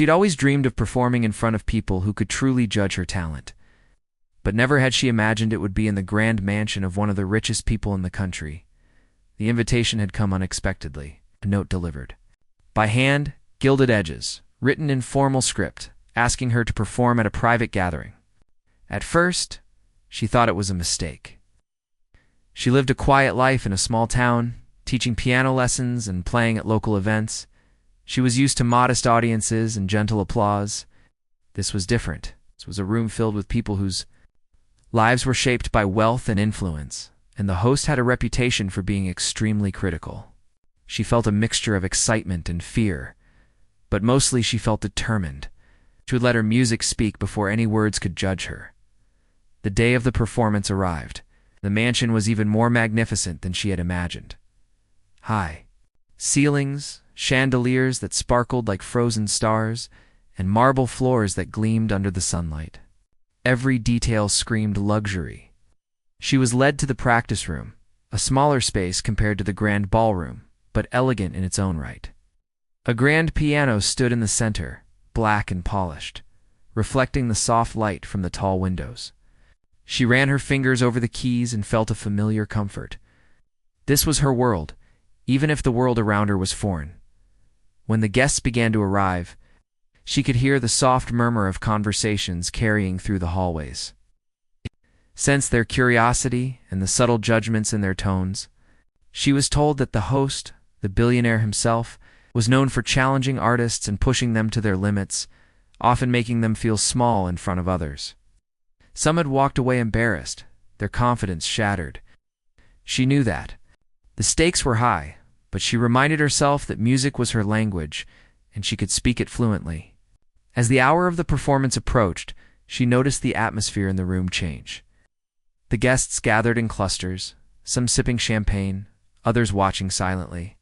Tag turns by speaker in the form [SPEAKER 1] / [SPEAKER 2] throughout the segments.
[SPEAKER 1] She'd always dreamed of performing in front of people who could truly judge her talent. But never had she imagined it would be in the grand mansion of one of the richest people in the country. The invitation had come unexpectedly, a note delivered. By hand, gilded edges, written in formal script, asking her to perform at a private gathering. At first, she thought it was a mistake. She lived a quiet life in a small town, teaching piano lessons and playing at local events. She was used to modest audiences and gentle applause. This was different. This was a room filled with people whose lives were shaped by wealth and influence, and the host had a reputation for being extremely critical. She felt a mixture of excitement and fear, but mostly she felt determined. She would let her music speak before any words could judge her. The day of the performance arrived. The mansion was even more magnificent than she had imagined. High ceilings, chandeliers that sparkled like frozen stars, and marble floors that gleamed under the sunlight. Every detail screamed luxury. She was led to the practice room, a smaller space compared to the grand ballroom, but elegant in its own right. A grand piano stood in the center, black and polished, reflecting the soft light from the tall windows. She ran her fingers over the keys and felt a familiar comfort. This was her world, even if the world around her was foreign. When the guests began to arrive, she could hear the soft murmur of conversations carrying through the hallways. Sensed their curiosity and the subtle judgments in their tones. She was told that the host, the billionaire himself, was known for challenging artists and pushing them to their limits, often making them feel small in front of others. Some had walked away embarrassed, their confidence shattered. She knew that. The stakes were high, but she reminded herself that music was her language, and she could speak it fluently. As the hour of the performance approached, she noticed the atmosphere in the room change. The guests gathered in clusters, some sipping champagne, others watching silently.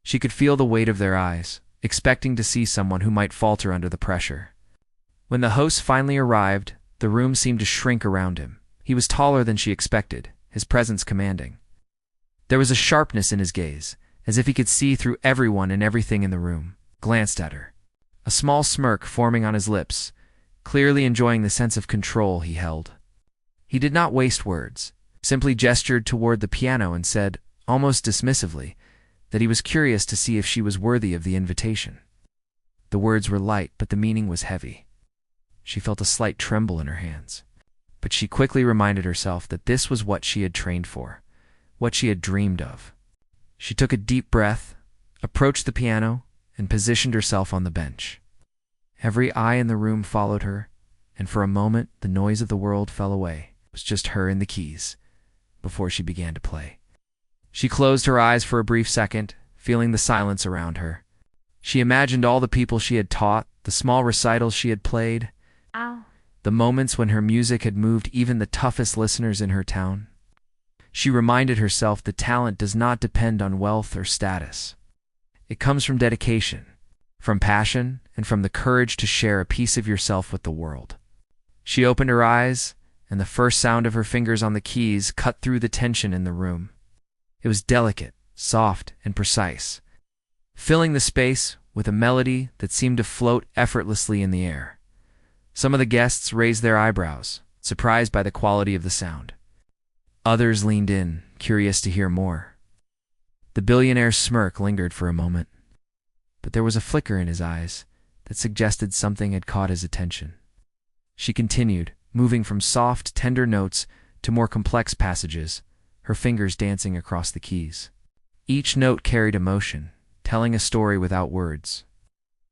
[SPEAKER 1] She could feel the weight of their eyes, expecting to see someone who might falter under the pressure. When the host finally arrived, the room seemed to shrink around him. He was taller than she expected, his presence commanding. There was a sharpness in his gaze, as if he could see through everyone and everything in the room. Glanced at her, a small smirk forming on his lips, clearly enjoying the sense of control he held. He did not waste words, simply gestured toward the piano and said, almost dismissively, that he was curious to see if she was worthy of the invitation. The words were light, but the meaning was heavy. She felt a slight tremble in her hands, but she quickly reminded herself that this was what she had trained for, what she had dreamed of. She took a deep breath, approached the piano, and positioned herself on the bench. Every eye in the room followed her, and for a moment the noise of the world fell away. It was just her and the keys, before she began to play. She closed her eyes for a brief second, feeling the silence around her. She imagined all the people she had taught, the small recitals she had played, the moments when her music had moved even the toughest listeners in her town. She reminded herself that talent does not depend on wealth or status. It comes from dedication, from passion, and from the courage to share a piece of yourself with the world. She opened her eyes, and the first sound of her fingers on the keys cut through the tension in the room. It was delicate, soft, and precise, filling the space with a melody that seemed to float effortlessly in the air. Some of the guests raised their eyebrows, surprised by the quality of the sound. Others leaned in, curious to hear more. The billionaire's smirk lingered for a moment, but there was a flicker in his eyes that suggested something had caught his attention. She continued, moving from soft, tender notes to more complex passages, her fingers dancing across the keys. Each note carried emotion, telling a story without words.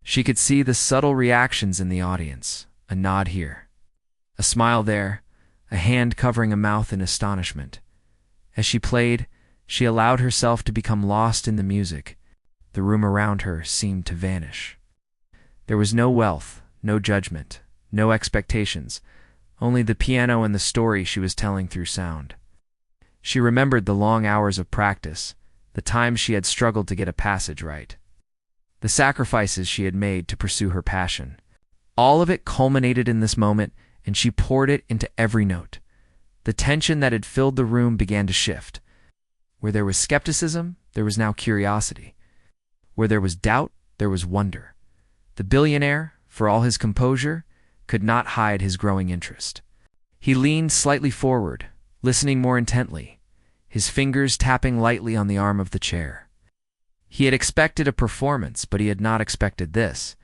[SPEAKER 1] She could see the subtle reactions in the audience, a nod here, a smile there, a hand covering a mouth in astonishment. As she played, she allowed herself to become lost in the music. The room around her seemed to vanish. There was no wealth, no judgment, no expectations, only the piano and the story she was telling through sound. She remembered the long hours of practice, the times she had struggled to get a passage right, the sacrifices she had made to pursue her passion. All of it culminated in this moment, and she poured it into every note. The tension that had filled the room began to shift. Where there was skepticism, there was now curiosity. Where there was doubt, there was wonder. The billionaire, for all his composure, could not hide his growing interest. He leaned slightly forward, listening more intently, his fingers tapping lightly on the arm of the chair. He had expected a performance, but he had not expected this.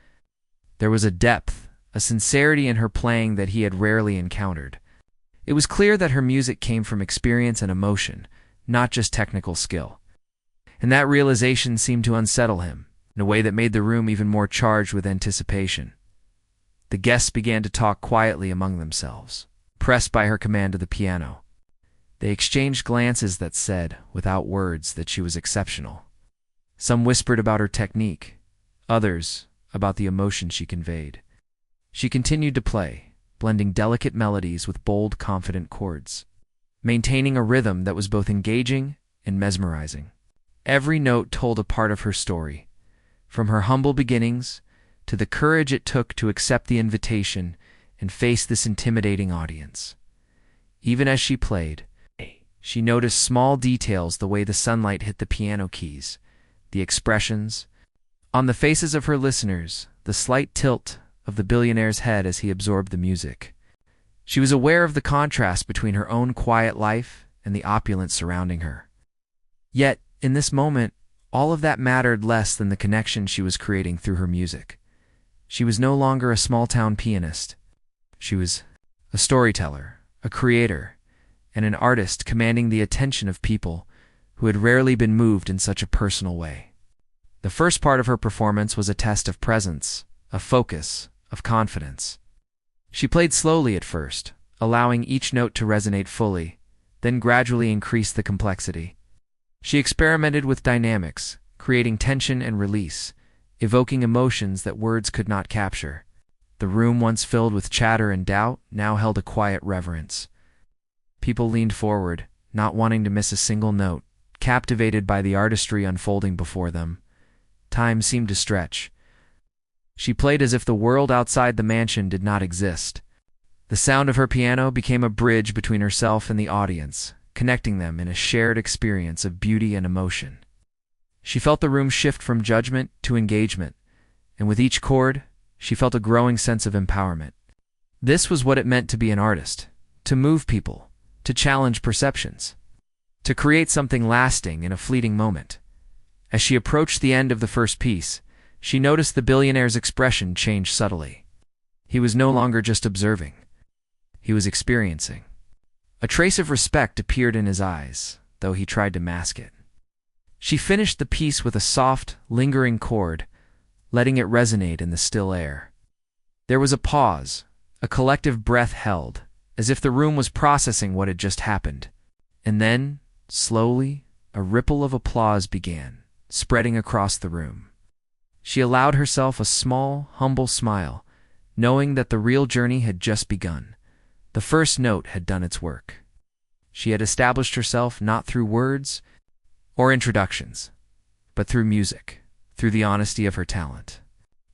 [SPEAKER 1] There was a depth, a sincerity in her playing that he had rarely encountered. It was clear that her music came from experience and emotion, not just technical skill. And that realization seemed to unsettle him, in a way that made the room even more charged with anticipation. The guests began to talk quietly among themselves, pressed by her command of the piano. They exchanged glances that said, without words, that she was exceptional. Some whispered about her technique, others about the emotion she conveyed. She continued to play, blending delicate melodies with bold, confident chords, maintaining a rhythm that was both engaging and mesmerizing. Every note told a part of her story, from her humble beginnings to the courage it took to accept the invitation and face this intimidating audience. Even as she played, she noticed small details, the way the sunlight hit the piano keys, the expressions on the faces of her listeners, the slight tilt of the billionaire's head as he absorbed the music. She was aware of the contrast between her own quiet life and the opulence surrounding her. Yet, in this moment, all of that mattered less than the connection she was creating through her music. She was no longer a small-town pianist. She was a storyteller, a creator, and an artist commanding the attention of people who had rarely been moved in such a personal way. The first part of her performance was a test of presence, of focus, of confidence. She played slowly at first, allowing each note to resonate fully, then gradually increased the complexity. She experimented with dynamics, creating tension and release, evoking emotions that words could not capture. The room, once filled with chatter and doubt, now held a quiet reverence. People leaned forward, not wanting to miss a single note, captivated by the artistry unfolding before them. Time seemed to stretch. She played as if the world outside the mansion did not exist. The sound of her piano became a bridge between herself and the audience, connecting them in a shared experience of beauty and emotion. She felt the room shift from judgment to engagement, and with each chord, she felt a growing sense of empowerment. This was what it meant to be an artist, to move people, to challenge perceptions, to create something lasting in a fleeting moment. As she approached the end of the first piece, she noticed the billionaire's expression change subtly. He was no longer just observing. He was experiencing. A trace of respect appeared in his eyes, though he tried to mask it. She finished the piece with a soft, lingering chord, letting it resonate in the still air. There was a pause, a collective breath held, as if the room was processing what had just happened. And then, slowly, a ripple of applause began, spreading across the room. She allowed herself a small, humble smile, knowing that the real journey had just begun. The first note had done its work. She had established herself not through words or introductions, but through music, through the honesty of her talent.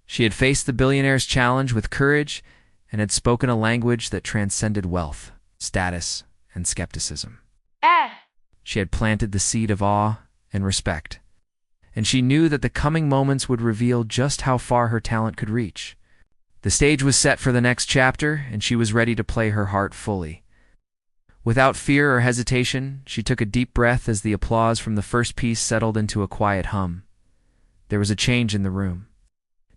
[SPEAKER 1] She had faced the billionaire's challenge with courage and had spoken a language that transcended wealth, status, and skepticism. She had planted the seed of awe and respect, and she knew that the coming moments would reveal just how far her talent could reach. The stage was set for the next chapter, and she was ready to play her heart fully. Without fear or hesitation, she took a deep breath as the applause from the first piece settled into a quiet hum. There was a change in the room.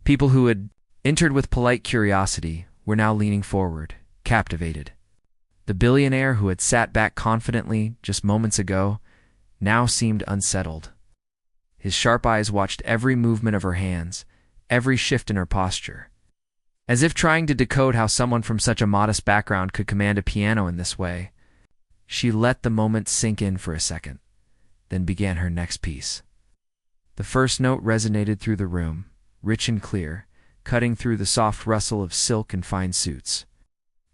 [SPEAKER 1] People who had entered with polite curiosity were now leaning forward, captivated. The billionaire, who had sat back confidently just moments ago, now seemed unsettled. His sharp eyes watched every movement of her hands, every shift in her posture. As if trying to decode how someone from such a modest background could command a piano in this way, she let the moment sink in for a second, then began her next piece. The first note resonated through the room, rich and clear, cutting through the soft rustle of silk and fine suits.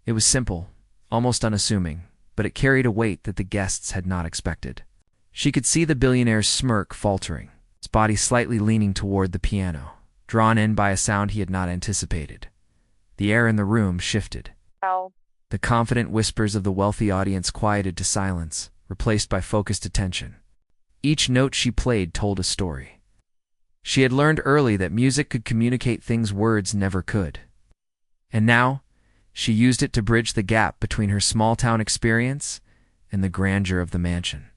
[SPEAKER 1] It was simple, almost unassuming, but it carried a weight that the guests had not expected. She could see the billionaire's smirk faltering, his body slightly leaning toward the piano, drawn in by a sound he had not anticipated. The air in the room shifted. The confident whispers of the wealthy audience quieted to silence, replaced by focused attention. Each note she played told a story. She had learned early that music could communicate things words never could. And now, she used it to bridge the gap between her small-town experience and the grandeur of the mansion.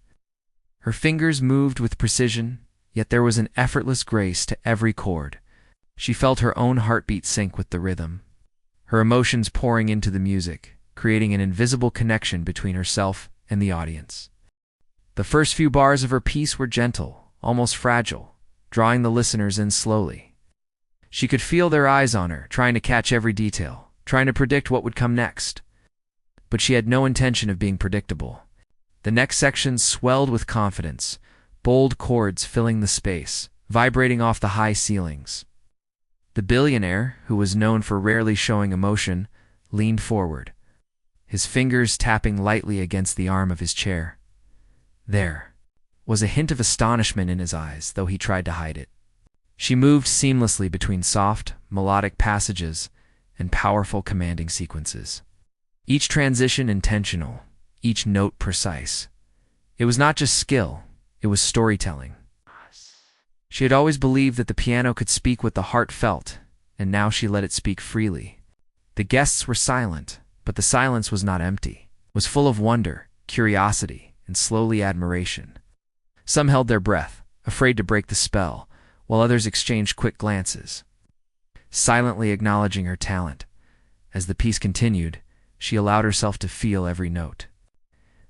[SPEAKER 1] Her fingers moved with precision, yet there was an effortless grace to every chord. She felt her own heartbeat sync with the rhythm, her emotions pouring into the music, creating an invisible connection between herself and the audience. The first few bars of her piece were gentle, almost fragile, drawing the listeners in slowly. She could feel their eyes on her, trying to catch every detail, trying to predict what would come next. But she had no intention of being predictable. The next section swelled with confidence, bold chords filling the space, vibrating off the high ceilings. The billionaire, who was known for rarely showing emotion, leaned forward, his fingers tapping lightly against the arm of his chair. There was a hint of astonishment in his eyes, though he tried to hide it. She moved seamlessly between soft, melodic passages and powerful, commanding sequences. Each transition intentional, each note precise. It was not just skill, it was storytelling. She had always believed that the piano could speak what the heart felt, and now she let it speak freely. The guests were silent, but the silence was not empty. It was full of wonder, curiosity, and slowly admiration. Some held their breath, afraid to break the spell, while others exchanged quick glances, silently acknowledging her talent. As the piece continued, she allowed herself to feel every note.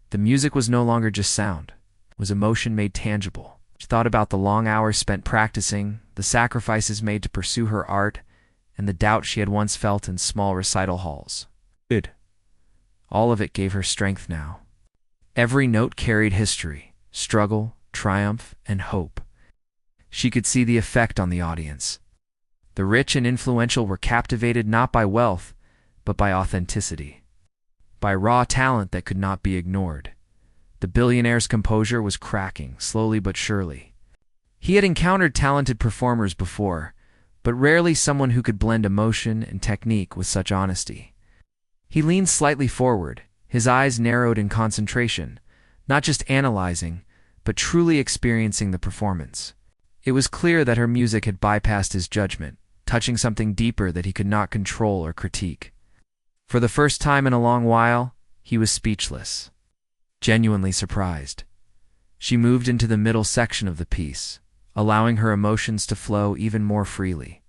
[SPEAKER 1] The music was no longer just sound, it was emotion made tangible. She thought about the long hours spent practicing, the sacrifices made to pursue her art, and the doubt she had once felt in small recital halls. All of it gave her strength now. Every note carried history, struggle, triumph, and hope. She could see the effect on the audience. The rich and influential were captivated not by wealth, but by authenticity, by raw talent that could not be ignored. The billionaire's composure was cracking, slowly but surely. He had encountered talented performers before, but rarely someone who could blend emotion and technique with such honesty. He leaned slightly forward, his eyes narrowed in concentration, not just analyzing, but truly experiencing the performance. It was clear that her music had bypassed his judgment, touching something deeper that he could not control or critique. For the first time in a long while, he was speechless, genuinely surprised. She moved into the middle section of the piece, allowing her emotions to flow even more freely.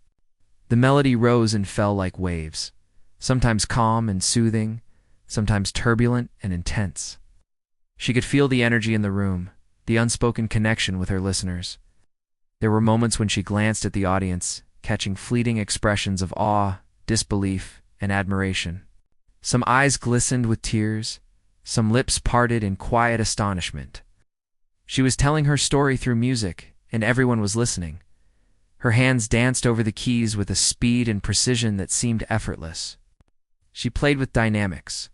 [SPEAKER 1] The melody rose and fell like waves, sometimes calm and soothing, sometimes turbulent and intense. She could feel the energy in the room, the unspoken connection with her listeners. There were moments when she glanced at the audience, catching fleeting expressions of awe, disbelief, and admiration. Some eyes glistened with tears, some lips parted in quiet astonishment. She was telling her story through music, and everyone was listening. Her hands danced over the keys with a speed and precision that seemed effortless. She played with dynamics,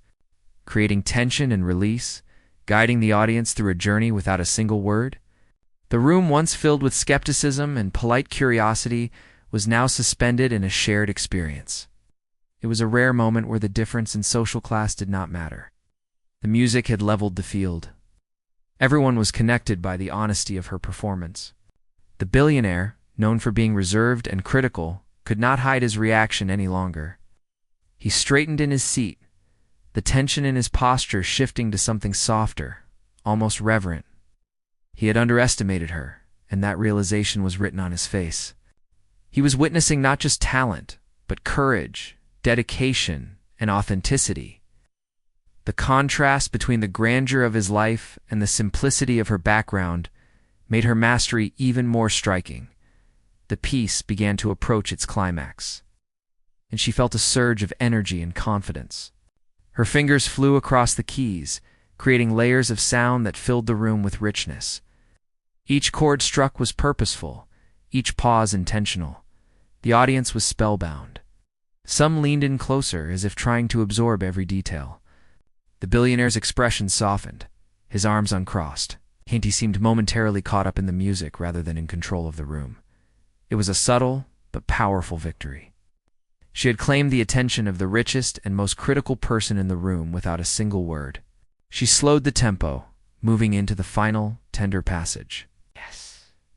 [SPEAKER 1] creating tension and release, guiding the audience through a journey without a single word. The room, once filled with skepticism and polite curiosity, was now suspended in a shared experience. It was a rare moment where the difference in social class did not matter. The music had leveled the field. Everyone was connected by the honesty of her performance. The billionaire, known for being reserved and critical, could not hide his reaction any longer. He straightened in his seat, the tension in his posture shifting to something softer, almost reverent. He had underestimated her, and that realization was written on his face. He was witnessing not just talent, but courage, dedication, and authenticity. The contrast between the grandeur of his life and the simplicity of her background made her mastery even more striking. The piece began to approach its climax, and she felt a surge of energy and confidence. Her fingers flew across the keys, creating layers of sound that filled the room with richness. Each chord struck was purposeful, each pause intentional. The audience was spellbound. Some leaned in closer, as if trying to absorb every detail. The billionaire's expression softened, his arms uncrossed. He seemed momentarily caught up in the music rather than in control of the room. It was a subtle but powerful victory. She had claimed the attention of the richest and most critical person in the room without a single word. She slowed the tempo, moving into the final, tender passage.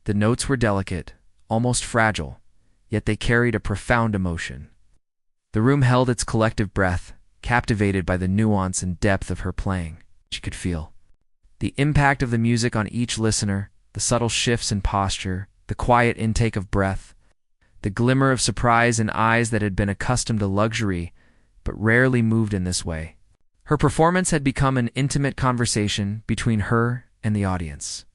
[SPEAKER 1] The notes were delicate, almost fragile, yet they carried a profound emotion. The room held its collective breath, captivated by the nuance and depth of her playing. She could feel the impact of the music on each listener, the subtle shifts in posture, the quiet intake of breath, the glimmer of surprise in eyes that had been accustomed to luxury but rarely moved in this way. Her performance had become an intimate conversation between her and the audience.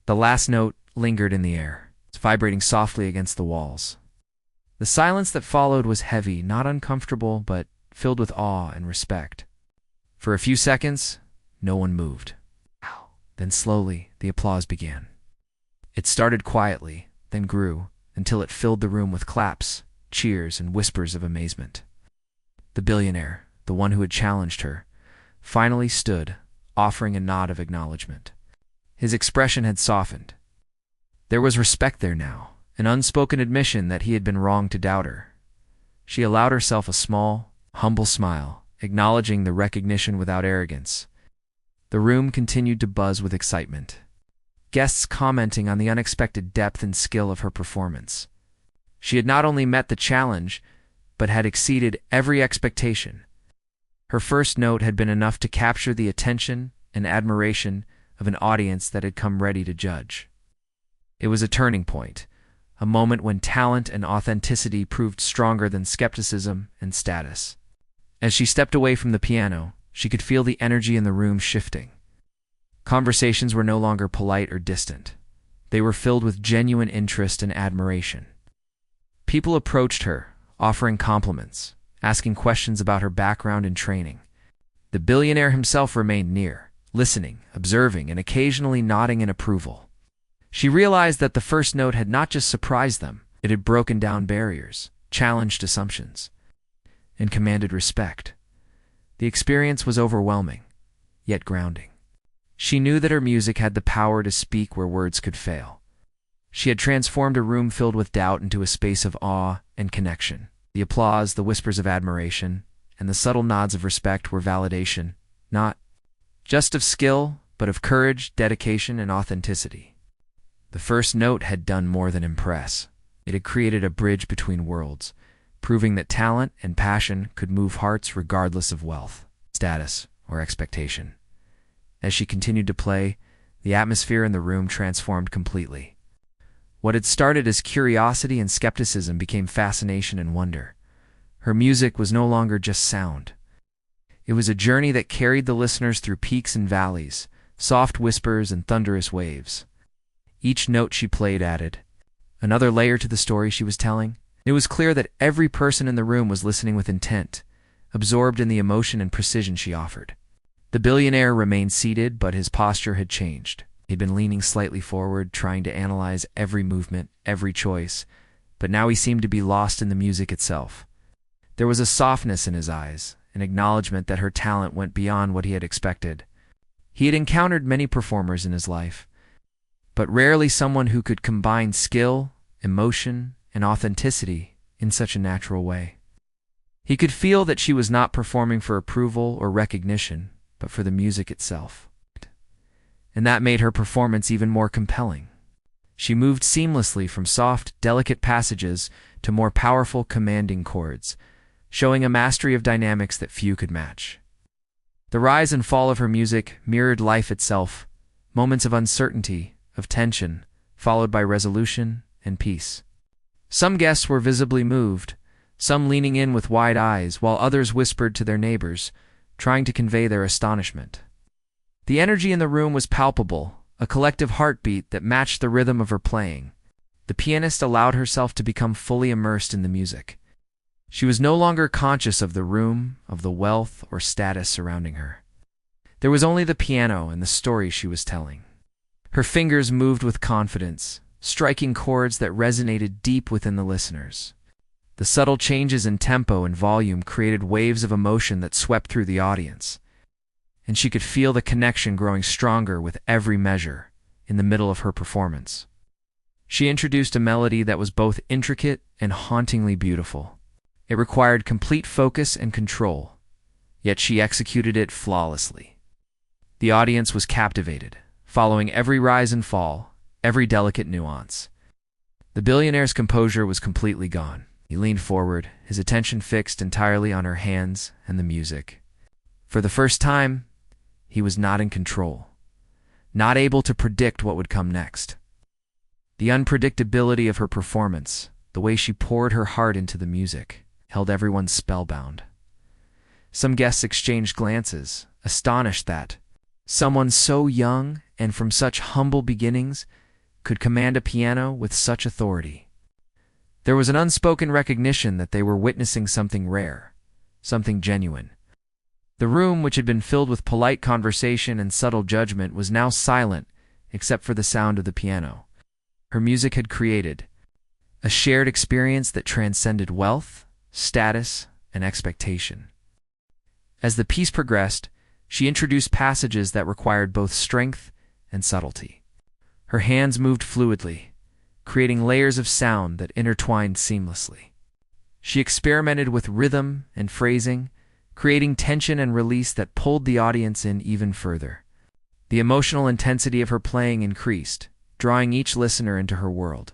[SPEAKER 1] The last note lingered in the air, vibrating softly against the walls. The silence that followed was heavy, not uncomfortable, but filled with awe and respect. For a few seconds, no one moved. Then slowly, the applause began. It started quietly, then grew, until it filled the room with claps, cheers, and whispers of amazement. The billionaire, the one who had challenged her, finally stood, offering a nod of acknowledgement. His expression had softened. There was respect there now, an unspoken admission that he had been wrong to doubt her. She allowed herself a small, humble smile, acknowledging the recognition without arrogance. The room continued to buzz with excitement, guests commenting on the unexpected depth and skill of her performance. She had not only met the challenge, but had exceeded every expectation. Her first note had been enough to capture the attention and admiration of an audience that had come ready to judge. It was a turning point, a moment when talent and authenticity proved stronger than skepticism and status. As she stepped away from the piano, she could feel the energy in the room shifting. Conversations were no longer polite or distant. They were filled with genuine interest and admiration. People approached her, offering compliments, asking questions about her background and training. The billionaire himself remained near, listening, observing, and occasionally nodding in approval. She realized that the first note had not just surprised them, it had broken down barriers, challenged assumptions, and commanded respect. The experience was overwhelming, yet grounding. She knew that her music had the power to speak where words could fail. She had transformed a room filled with doubt into a space of awe and connection. The applause, the whispers of admiration, and the subtle nods of respect were validation, not just of skill, but of courage, dedication, and authenticity. The first note had done more than impress. It had created a bridge between worlds, proving that talent and passion could move hearts regardless of wealth, status, or expectation. As she continued to play, the atmosphere in the room transformed completely. What had started as curiosity and skepticism became fascination and wonder. Her music was no longer just sound. It was a journey that carried the listeners through peaks and valleys, soft whispers and thunderous waves. Each note she played added another layer to the story she was telling. It was clear that every person in the room was listening with intent, absorbed in the emotion and precision she offered. The billionaire remained seated, but his posture had changed. He'd been leaning slightly forward, trying to analyze every movement, every choice, but now he seemed to be lost in the music itself. There was a softness in his eyes, an acknowledgement that her talent went beyond what he had expected. He had encountered many performers in his life, but rarely someone who could combine skill, emotion, and authenticity in such a natural way. He could feel that she was not performing for approval or recognition, but for the music itself. And that made her performance even more compelling. She moved seamlessly from soft, delicate passages to more powerful, commanding chords, showing a mastery of dynamics that few could match. The rise and fall of her music mirrored life itself, moments of uncertainty, of tension, followed by resolution and peace. Some guests were visibly moved, some leaning in with wide eyes, while others whispered to their neighbors, trying to convey their astonishment. The energy in the room was palpable, a collective heartbeat that matched the rhythm of her playing. The pianist allowed herself to become fully immersed in the music. She was no longer conscious of the room, of the wealth or status surrounding her. There was only the piano and the story she was telling. Her fingers moved with confidence, striking chords that resonated deep within the listeners. The subtle changes in tempo and volume created waves of emotion that swept through the audience, and she could feel the connection growing stronger with every measure in the middle of her performance. She introduced a melody that was both intricate and hauntingly beautiful. It required complete focus and control, yet she executed it flawlessly. The audience was captivated, following every rise and fall, every delicate nuance. The billionaire's composure was completely gone. He leaned forward, his attention fixed entirely on her hands and the music. For the first time, he was not in control, not able to predict what would come next. The unpredictability of her performance, the way she poured her heart into the music, held everyone spellbound. Some guests exchanged glances, astonished that someone so young and from such humble beginnings could command a piano with such authority. There was an unspoken recognition that they were witnessing something rare, something genuine. The room, which had been filled with polite conversation and subtle judgment, was now silent except for the sound of the piano. Her music had created a shared experience that transcended wealth, status, and expectation. As the piece progressed, she introduced passages that required both strength and subtlety. Her hands moved fluidly, creating layers of sound that intertwined seamlessly. She experimented with rhythm and phrasing, creating tension and release that pulled the audience in even further. The emotional intensity of her playing increased, drawing each listener into her world.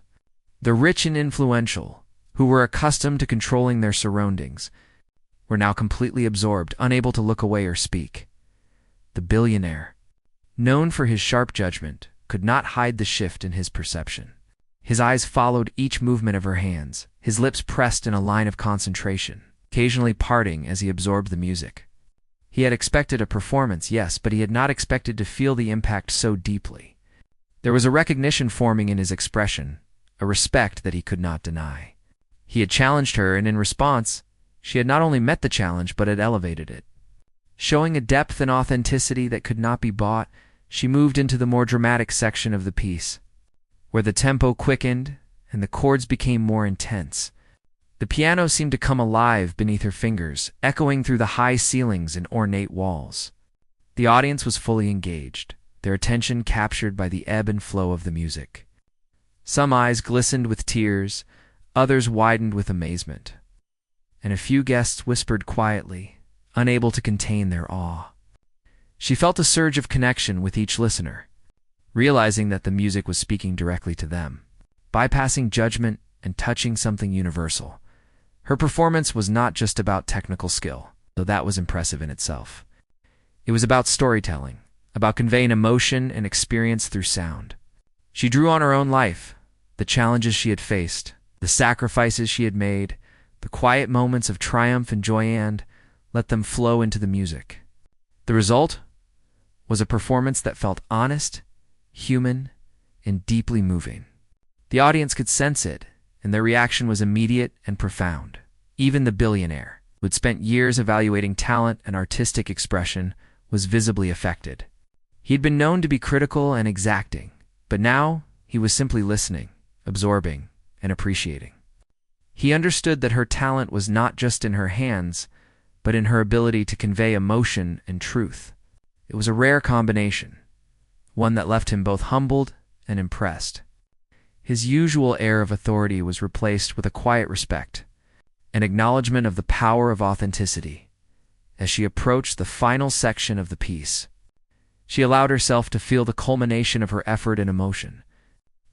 [SPEAKER 1] The rich and influential, who were accustomed to controlling their surroundings, were now completely absorbed, unable to look away or speak. The billionaire, known for his sharp judgment, could not hide the shift in his perception. His eyes followed each movement of her hands, his lips pressed in a line of concentration, occasionally parting as he absorbed the music. He had expected a performance, yes, but he had not expected to feel the impact so deeply. There was a recognition forming in his expression, a respect that he could not deny. He had challenged her, and in response, she had not only met the challenge but had elevated it. Showing a depth and authenticity that could not be bought, she moved into the more dramatic section of the piece, where the tempo quickened and the chords became more intense. The piano seemed to come alive beneath her fingers, echoing through the high ceilings and ornate walls. The audience was fully engaged, their attention captured by the ebb and flow of the music. Some eyes glistened with tears, others widened with amazement, and a few guests whispered quietly, unable to contain their awe. She felt a surge of connection with each listener, realizing that the music was speaking directly to them, bypassing judgment and touching something universal. Her performance was not just about technical skill, though that was impressive in itself. It was about storytelling, about conveying emotion and experience through sound. She drew on her own life, the challenges she had faced, the sacrifices she had made, the quiet moments of triumph and joy, and let them flow into the music. The result was a performance that felt honest, human, and deeply moving. The audience could sense it, and their reaction was immediate and profound. Even the billionaire, who had spent years evaluating talent and artistic expression, was visibly affected. He had been known to be critical and exacting, but now he was simply listening, absorbing, and appreciating. He understood that her talent was not just in her hands, but in her ability to convey emotion and truth. It was a rare combination, one that left him both humbled and impressed. His usual air of authority was replaced with a quiet respect, an acknowledgement of the power of authenticity. As she approached the final section of the piece, she allowed herself to feel the culmination of her effort and emotion.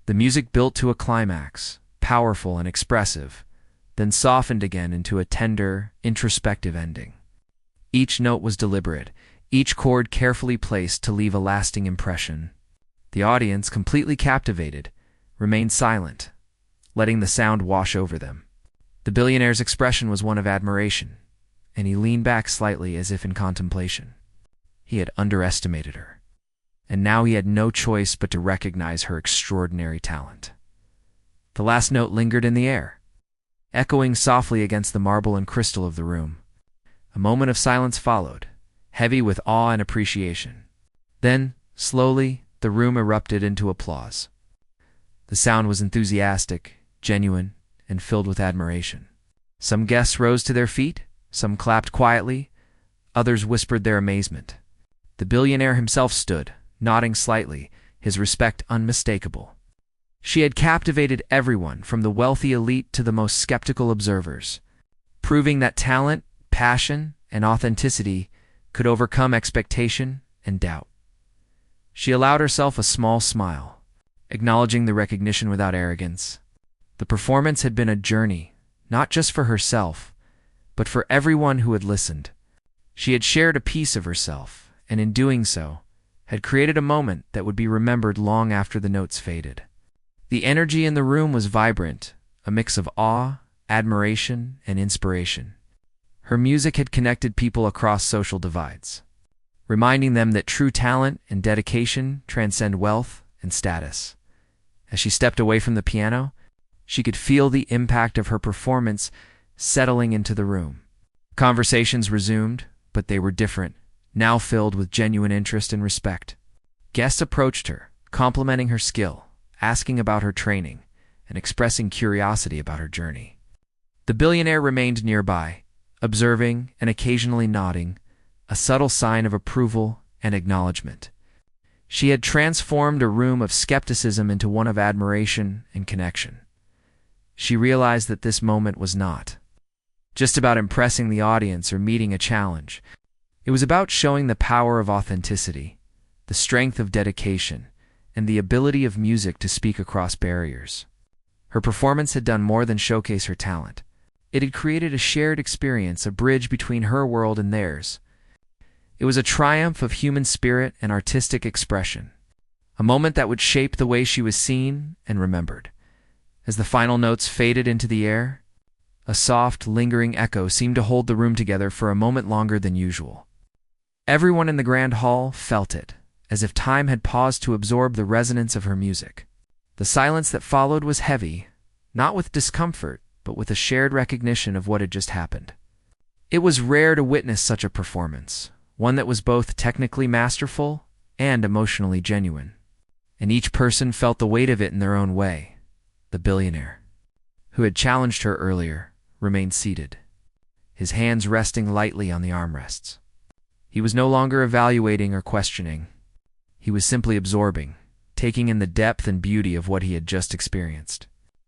[SPEAKER 1] The music built to a climax, powerful and expressive, then softened again into a tender, introspective ending. Each note was deliberate, each chord carefully placed to leave a lasting impression. The audience, completely captivated, remained silent, letting the sound wash over them. The billionaire's expression was one of admiration, and he leaned back slightly as if in contemplation. He had underestimated her, and now he had no choice but to recognize her extraordinary talent. The last note lingered in the air, echoing softly against the marble and crystal of the room. A moment of silence followed, heavy with awe and appreciation. Then, slowly, the room erupted into applause. The sound was enthusiastic, genuine, and filled with admiration. Some guests rose to their feet, some clapped quietly, others whispered their amazement. The billionaire himself stood, nodding slightly, his respect unmistakable. She had captivated everyone from the wealthy elite to the most skeptical observers, proving that talent, passion, and authenticity could overcome expectation and doubt. She allowed herself a small smile, acknowledging the recognition without arrogance. The performance had been a journey, not just for herself, but for everyone who had listened. She had shared a piece of herself, and in doing so, had created a moment that would be remembered long after the notes faded. The energy in the room was vibrant, a mix of awe, admiration, and inspiration. Her music had connected people across social divides, reminding them that true talent and dedication transcend wealth and status. As she stepped away from the piano, she could feel the impact of her performance settling into the room. Conversations resumed, but they were different, now filled with genuine interest and respect. Guests approached her, complimenting her skill, asking about her training, and expressing curiosity about her journey. The billionaire remained nearby, observing and occasionally nodding, a subtle sign of approval and acknowledgement. She had transformed a room of skepticism into one of admiration and connection. She realized that this moment was not just about impressing the audience or meeting a challenge. It was about showing the power of authenticity, the strength of dedication, and the ability of music to speak across barriers. Her performance had done more than showcase her talent. It had created a shared experience, a bridge between her world and theirs. It was a triumph of human spirit and artistic expression, a moment that would shape the way she was seen and remembered. As the final notes faded into the air, a soft, lingering echo seemed to hold the room together for a moment longer than usual. Everyone in the grand hall felt it, as if time had paused to absorb the resonance of her music. The silence that followed was heavy, not with discomfort, but with a shared recognition of what had just happened. It was rare to witness such a performance, one that was both technically masterful and emotionally genuine. And each person felt the weight of it in their own way. The billionaire, who had challenged her earlier, remained seated, his hands resting lightly on the armrests. He was no longer evaluating or questioning. He was simply absorbing, taking in the depth and beauty of what he had just experienced.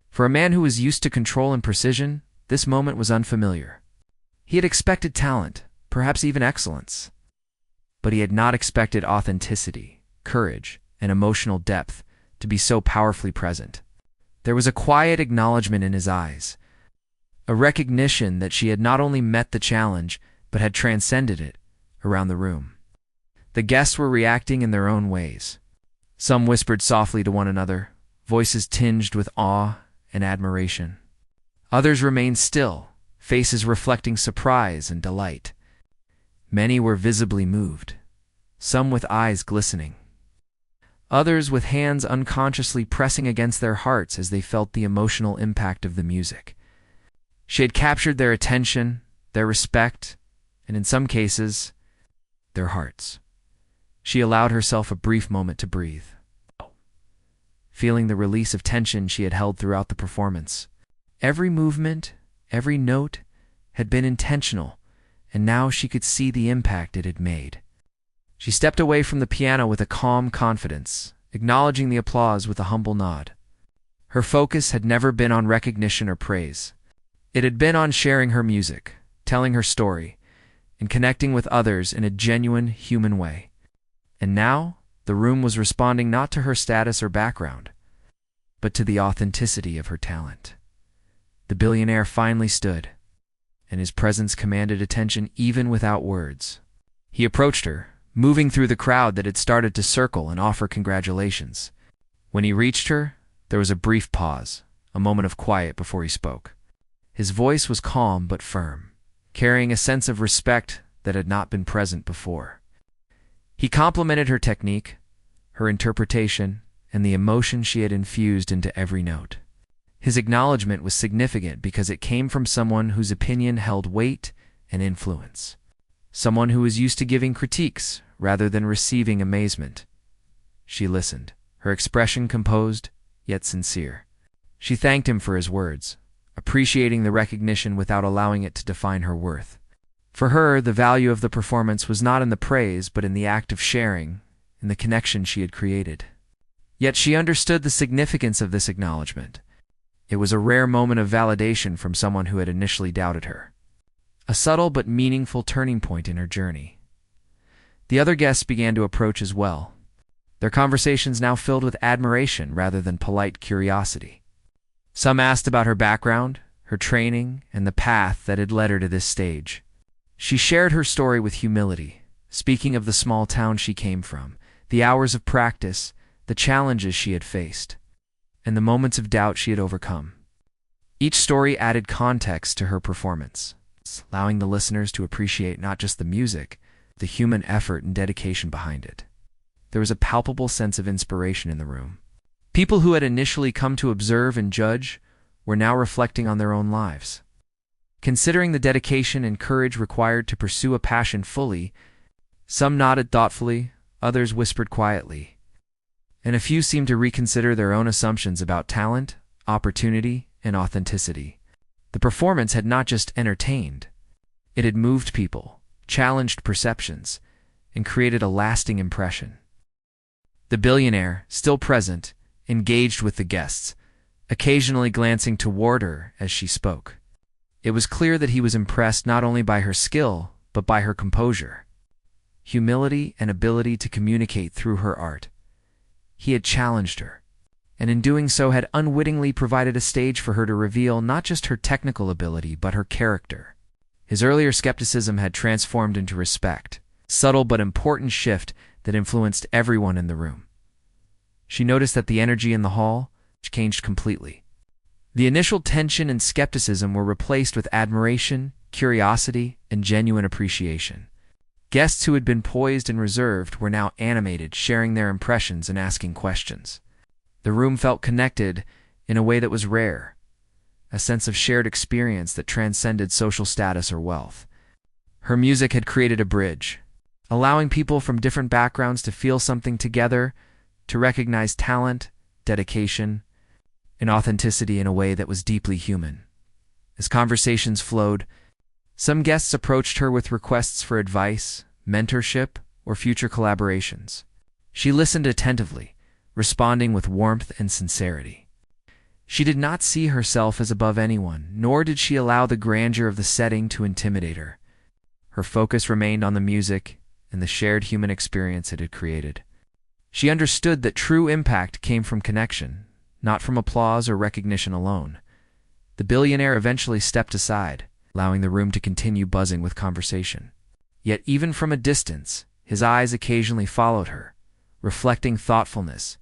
[SPEAKER 1] For a man who was used to control and precision, this moment was unfamiliar. He had expected talent, perhaps even excellence. But he had not expected authenticity, courage, and emotional depth to be so powerfully present. There was a quiet acknowledgement in his eyes, a recognition that she had not only met the challenge, but had transcended it around the room. The guests were reacting in their own ways. Some whispered softly to one another, voices tinged with awe and admiration. Others remained still, faces reflecting surprise and delight. Many were visibly moved, some with eyes glistening. Others with hands unconsciously pressing against their hearts as they felt the emotional impact of the music. She had captured their attention, their respect, and in some cases, their hearts. She allowed herself a brief moment to breathe, feeling the release of tension she had held throughout the performance. Every movement, every note, had been intentional, and now she could see the impact it had made. She stepped away from the piano with a calm confidence, acknowledging the applause with a humble nod. Her focus had never been on recognition or praise. It had been on sharing her music, telling her story, and connecting with others in a genuine human way. And now, the room was responding not to her status or background, but to the authenticity of her talent. The billionaire finally stood, and his presence commanded attention even without words. He approached her, moving through the crowd that had started to circle and offer congratulations. When he reached her, there was a brief pause, a moment of quiet before he spoke. His voice was calm but firm, carrying a sense of respect that had not been present before. He complimented her technique, her interpretation, and the emotion she had infused into every note. His acknowledgement was significant because it came from someone whose opinion held weight and influence, someone who was used to giving critiques rather than receiving amazement. She listened, her expression composed yet sincere. She thanked him for his words, appreciating the recognition without allowing it to define her worth. For her, the value of the performance was not in the praise, but in the act of sharing, in the connection she had created. Yet she understood the significance of this acknowledgement. It was a rare moment of validation from someone who had initially doubted her, a subtle but meaningful turning point in her journey. The other guests began to approach as well, their conversations now filled with admiration rather than polite curiosity. Some asked about her background, her training, and the path that had led her to this stage. She shared her story with humility, speaking of the small town she came from, the hours of practice, the challenges she had faced, and the moments of doubt she had overcome. Each story added context to her performance, allowing the listeners to appreciate not just the music, but the human effort and dedication behind it. There was a palpable sense of inspiration in the room. People who had initially come to observe and judge were now reflecting on their own lives. Considering the dedication and courage required to pursue a passion fully, some nodded thoughtfully, others whispered quietly, and a few seemed to reconsider their own assumptions about talent, opportunity, and authenticity. The performance had not just entertained, it had moved people, challenged perceptions, and created a lasting impression. The billionaire, still present, engaged with the guests, occasionally glancing toward her as she spoke. It was clear that he was impressed not only by her skill, but by her composure, humility, and ability to communicate through her art. He had challenged her, and in doing so had unwittingly provided a stage for her to reveal not just her technical ability, but her character. His earlier skepticism had transformed into respect, a subtle but important shift that influenced everyone in the room. She noticed that the energy in the hall changed completely. The initial tension and skepticism were replaced with admiration, curiosity, and genuine appreciation. Guests who had been poised and reserved were now animated, sharing their impressions and asking questions. The room felt connected in a way that was rare, a sense of shared experience that transcended social status or wealth. Her music had created a bridge, allowing people from different backgrounds to feel something together, to recognize talent, dedication, and authenticity in a way that was deeply human. As conversations flowed, some guests approached her with requests for advice, mentorship, or future collaborations. She listened attentively, responding with warmth and sincerity. She did not see herself as above anyone, nor did she allow the grandeur of the setting to intimidate her. Her focus remained on the music and the shared human experience it had created. She understood that true impact came from connection, not from applause or recognition alone. The billionaire eventually stepped aside, allowing the room to continue buzzing with conversation. Yet even from a distance, his eyes occasionally followed her, reflecting thoughtfulness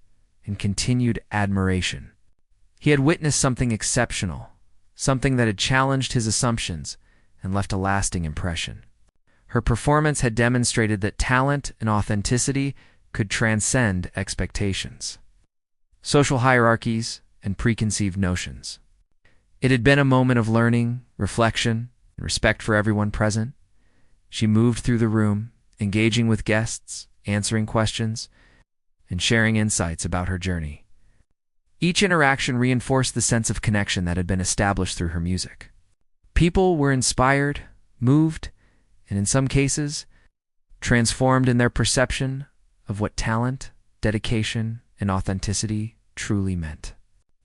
[SPEAKER 1] and continued admiration. He had witnessed something exceptional, something that had challenged his assumptions and left a lasting impression. Her performance had demonstrated that talent and authenticity could transcend expectations, social hierarchies, and preconceived notions. It had been a moment of learning, reflection, and respect for everyone present. She moved through the room, engaging with guests, answering questions, and sharing insights about her journey. Each interaction reinforced the sense of connection that had been established through her music. People were inspired, moved, and in some cases, transformed in their perception of what talent, dedication, and authenticity truly meant.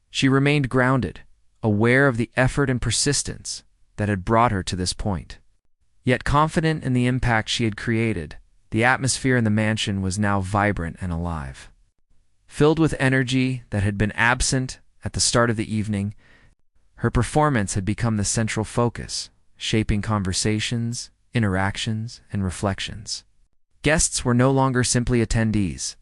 [SPEAKER 1] She remained grounded, aware of the effort and persistence that had brought her to this point. Yet confident in the impact she had created, the atmosphere in the mansion was now vibrant and alive. Filled with energy that had been absent at the start of the evening, her performance had become the central focus, shaping conversations, interactions, and reflections. Guests were no longer simply attendees.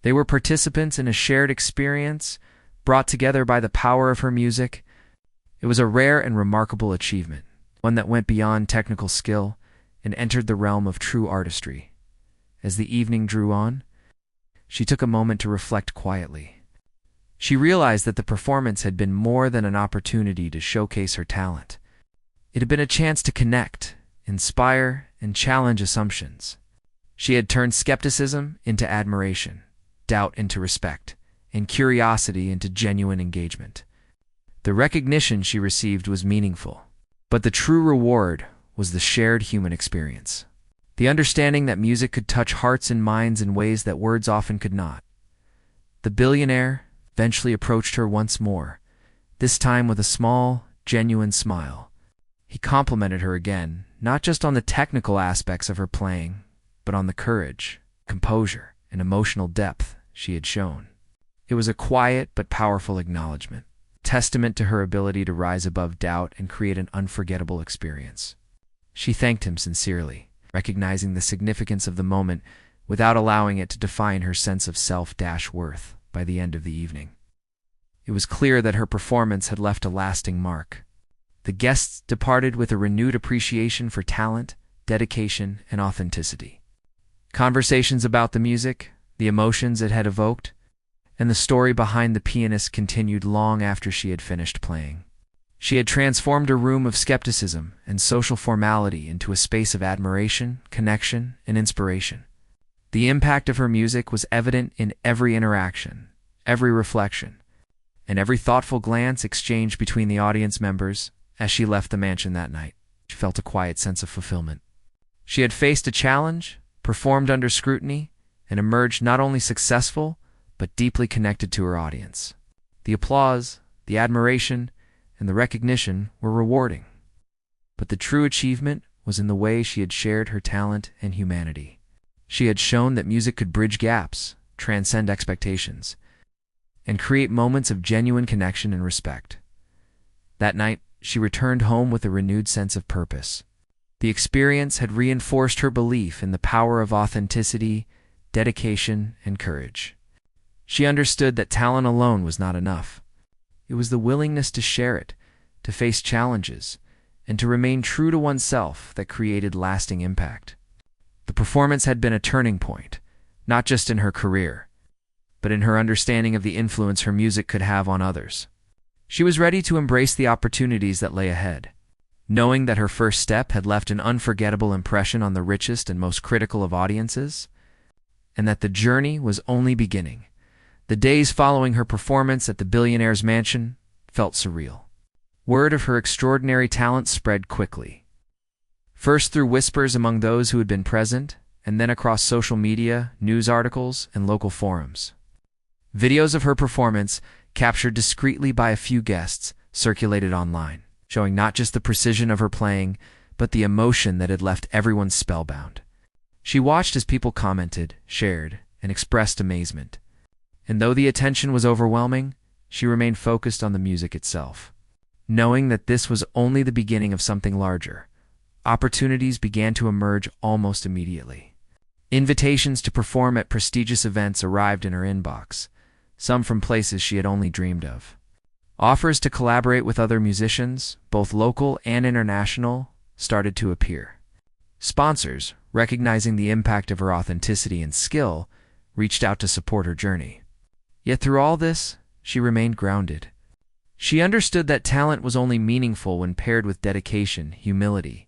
[SPEAKER 1] They were participants in a shared experience brought together by the power of her music. It was a rare and remarkable achievement, one that went beyond technical skill and entered the realm of true artistry. As the evening drew on, she took a moment to reflect quietly. She realized that the performance had been more than an opportunity to showcase her talent. It had been a chance to connect, inspire, and challenge assumptions. She had turned skepticism into admiration, doubt into respect, and curiosity into genuine engagement. The recognition she received was meaningful, but the true reward was the shared human experience. The understanding that music could touch hearts and minds in ways that words often could not. The billionaire eventually approached her once more, this time with a small, genuine smile. He complimented her again, not just on the technical aspects of her playing, but on the courage, composure, and emotional depth she had shown. It was a quiet but powerful acknowledgement, testament to her ability to rise above doubt and create an unforgettable experience. She thanked him sincerely, recognizing the significance of the moment without allowing it to define her sense of self-worth by the end of the evening. It was clear that her performance had left a lasting mark. The guests departed with a renewed appreciation for talent, dedication, and authenticity. Conversations about the music, the emotions it had evoked, and the story behind the pianist continued long after she had finished playing. She had transformed a room of skepticism and social formality into a space of admiration, connection, and inspiration. The impact of her music was evident in every interaction, every reflection, and every thoughtful glance exchanged between the audience members as she left the mansion that night. She felt a quiet sense of fulfillment. She had faced a challenge, performed under scrutiny, and emerged not only successful, but deeply connected to her audience. The applause, the admiration, and the recognition were rewarding. But the true achievement was in the way she had shared her talent and humanity. She had shown that music could bridge gaps, transcend expectations, and create moments of genuine connection and respect. That night, she returned home with a renewed sense of purpose. The experience had reinforced her belief in the power of authenticity, dedication, and courage. She understood that talent alone was not enough. It was the willingness to share it, to face challenges, and to remain true to oneself that created lasting impact. The performance had been a turning point, not just in her career, but in her understanding of the influence her music could have on others. She was ready to embrace the opportunities that lay ahead, knowing that her first step had left an unforgettable impression on the richest and most critical of audiences, and that the journey was only beginning. The days following her performance at the Billionaire's mansion felt surreal. Word of her extraordinary talent spread quickly, first through whispers among those who had been present, and then across social media, news articles, and local forums. Videos of her performance, captured discreetly by a few guests, circulated online, showing not just the precision of her playing, but the emotion that had left everyone spellbound. She watched as people commented, shared, and expressed amazement. And though the attention was overwhelming, she remained focused on the music itself. Knowing that this was only the beginning of something larger, opportunities began to emerge almost immediately. Invitations to perform at prestigious events arrived in her inbox, some from places she had only dreamed of. Offers to collaborate with other musicians, both local and international, started to appear. Sponsors, recognizing the impact of her authenticity and skill, reached out to support her journey. Yet through all this, she remained grounded. She understood that talent was only meaningful when paired with dedication, humility,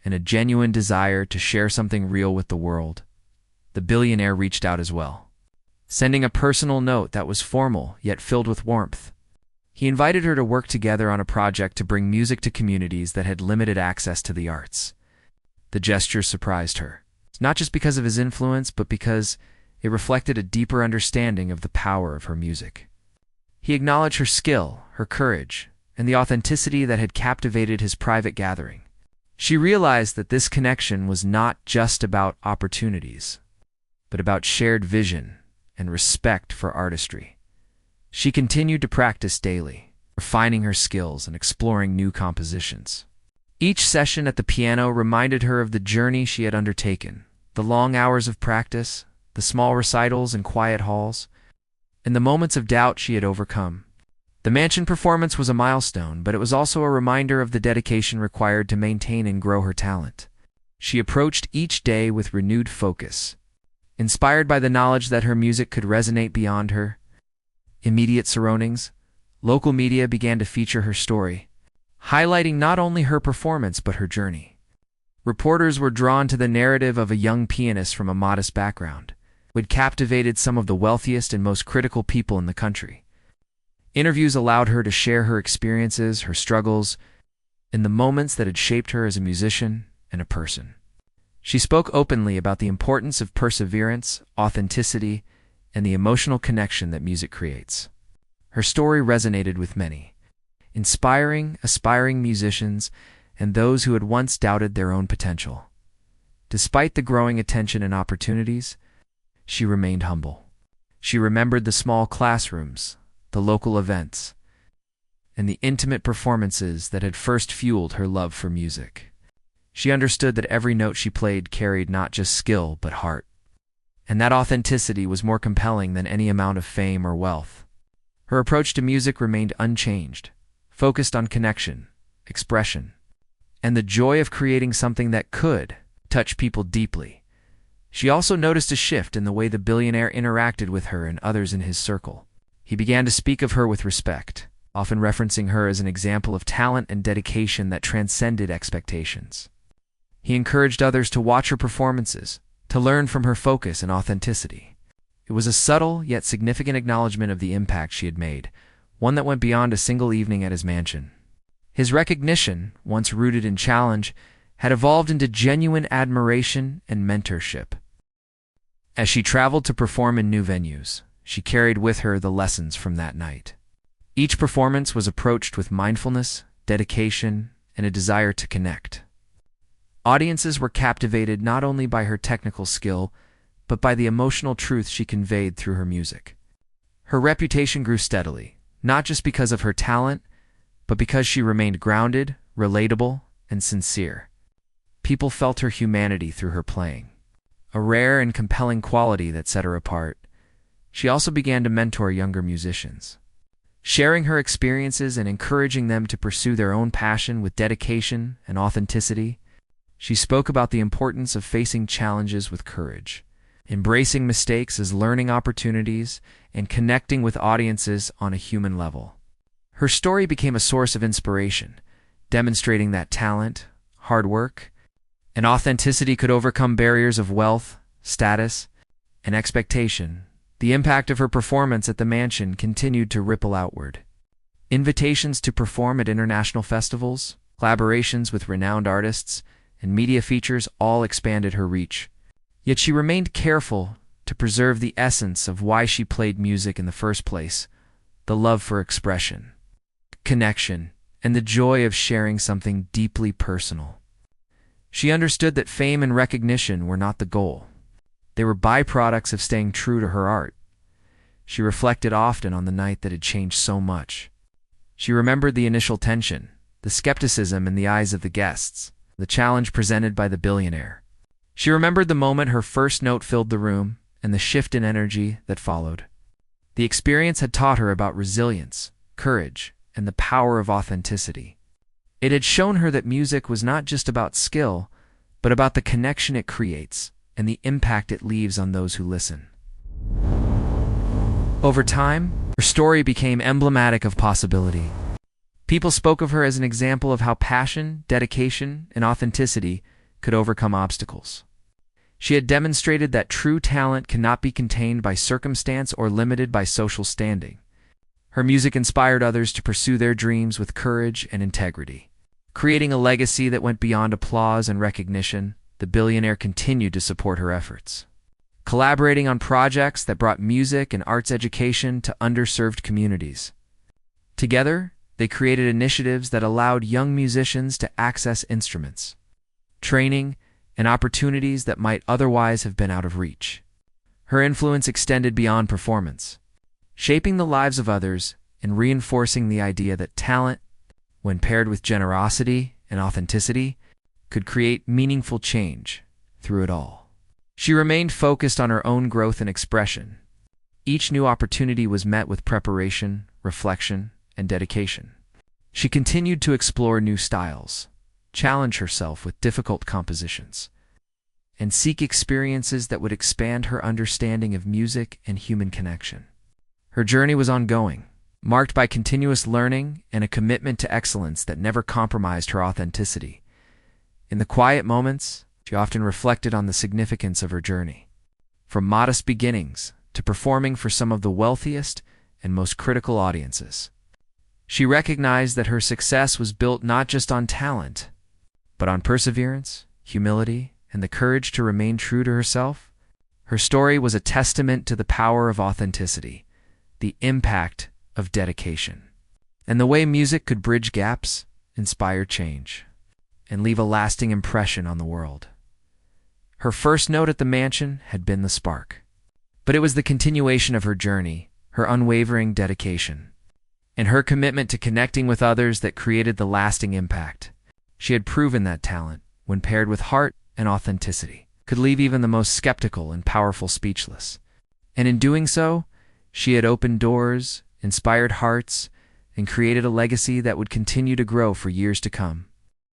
[SPEAKER 1] and a genuine desire to share something real with the world. The Billionaire reached out as well, sending a personal note that was formal yet filled with warmth. He invited her to work together on a project to bring music to communities that had limited access to the arts. The gesture surprised her, not just because of his influence, but because it reflected a deeper understanding of the power of her music. He acknowledged her skill, her courage, and the authenticity that had captivated his private gathering. She realized that this connection was not just about opportunities, but about shared vision and respect for artistry. She continued to practice daily, refining her skills and exploring new compositions. Each session at the piano reminded her of the journey she had undertaken, the long hours of practice, the small recitals in quiet halls, and the moments of doubt she had overcome. The mansion performance was a milestone, but it was also a reminder of the dedication required to maintain and grow her talent. She approached each day with renewed focus, inspired by the knowledge that her music could resonate beyond her immediate surroundings. Local media began to feature her story, highlighting not only her performance but her journey. Reporters were drawn to the narrative of a young pianist from a modest background, who had captivated some of the wealthiest and most critical people in the country. Interviews allowed her to share her experiences, her struggles, and the moments that had shaped her as a musician and a person. She spoke openly about the importance of perseverance, authenticity, and the emotional connection that music creates. Her story resonated with many, inspiring aspiring musicians and those who had once doubted their own potential. Despite the growing attention and opportunities, she remained humble. She remembered the small classrooms, the local events, and the intimate performances that had first fueled her love for music. She understood that every note she played carried not just skill but heart, and that authenticity was more compelling than any amount of fame or wealth. Her approach to music remained unchanged, focused on connection, expression, and the joy of creating something that could touch people deeply. She also noticed a shift in the way the billionaire interacted with her and others in his circle. He began to speak of her with respect, often referencing her as an example of talent and dedication that transcended expectations. He encouraged others to watch her performances, to learn from her focus and authenticity. It was a subtle yet significant acknowledgement of the impact she had made, one that went beyond a single evening at his mansion. His recognition, once rooted in challenge, had evolved into genuine admiration and mentorship. As she traveled to perform in new venues, she carried with her the lessons from that night. Each performance was approached with mindfulness, dedication, and a desire to connect. Audiences were captivated not only by her technical skill, but by the emotional truth she conveyed through her music. Her reputation grew steadily, not just because of her talent, but because she remained grounded, relatable, and sincere. People felt her humanity through her playing, a rare and compelling quality that set her apart. She also began to mentor younger musicians, sharing her experiences and encouraging them to pursue their own passion with dedication and authenticity. She spoke about the importance of facing challenges with courage, embracing mistakes as learning opportunities, and connecting with audiences on a human level. Her story became a source of inspiration, demonstrating that talent, hard work, and authenticity could overcome barriers of wealth, status, and expectation. The impact of her performance at the mansion continued to ripple outward. Invitations to perform at international festivals, collaborations with renowned artists, and media features all expanded her reach. Yet she remained careful to preserve the essence of why she played music in the first place: the love for expression, connection, and the joy of sharing something deeply personal. She understood that fame and recognition were not the goal. They were byproducts of staying true to her art. She reflected often on the night that had changed so much. She remembered the initial tension, the skepticism in the eyes of the guests, the challenge presented by the billionaire. She remembered the moment her first note filled the room and the shift in energy that followed. The experience had taught her about resilience, courage, and the power of authenticity. It had shown her that music was not just about skill, but about the connection it creates and the impact it leaves on those who listen. Over time, her story became emblematic of possibility. People spoke of her as an example of how passion, dedication, and authenticity could overcome obstacles. She had demonstrated that true talent cannot be contained by circumstance or limited by social standing. Her music inspired others to pursue their dreams with courage and integrity. Creating a legacy that went beyond applause and recognition, the billionaire continued to support her efforts, collaborating on projects that brought music and arts education to underserved communities. Together, they created initiatives that allowed young musicians to access instruments, training, and opportunities that might otherwise have been out of reach. Her influence extended beyond performance, shaping the lives of others and reinforcing the idea that talent, when paired with generosity and authenticity, could create meaningful change through it all. She remained focused on her own growth and expression. Each new opportunity was met with preparation, reflection, and dedication. She continued to explore new styles, challenge herself with difficult compositions, and seek experiences that would expand her understanding of music and human connection. Her journey was ongoing, marked by continuous learning and a commitment to excellence that never compromised her authenticity. In the quiet moments, she often reflected on the significance of her journey. From modest beginnings to performing for some of the wealthiest and most critical audiences, she recognized that her success was built not just on talent, but on perseverance, humility, and the courage to remain true to herself. Her story was a testament to the power of authenticity, the impact of dedication, and the way music could bridge gaps, inspire change, and leave a lasting impression on the world. Her first note at the mansion had been the spark, but it was the continuation of her journey, her unwavering dedication, and her commitment to connecting with others that created the lasting impact. She had proven that talent, when paired with heart and authenticity, could leave even the most skeptical and powerful speechless. And in doing so, she had opened doors, inspired hearts, and created a legacy that would continue to grow for years to come.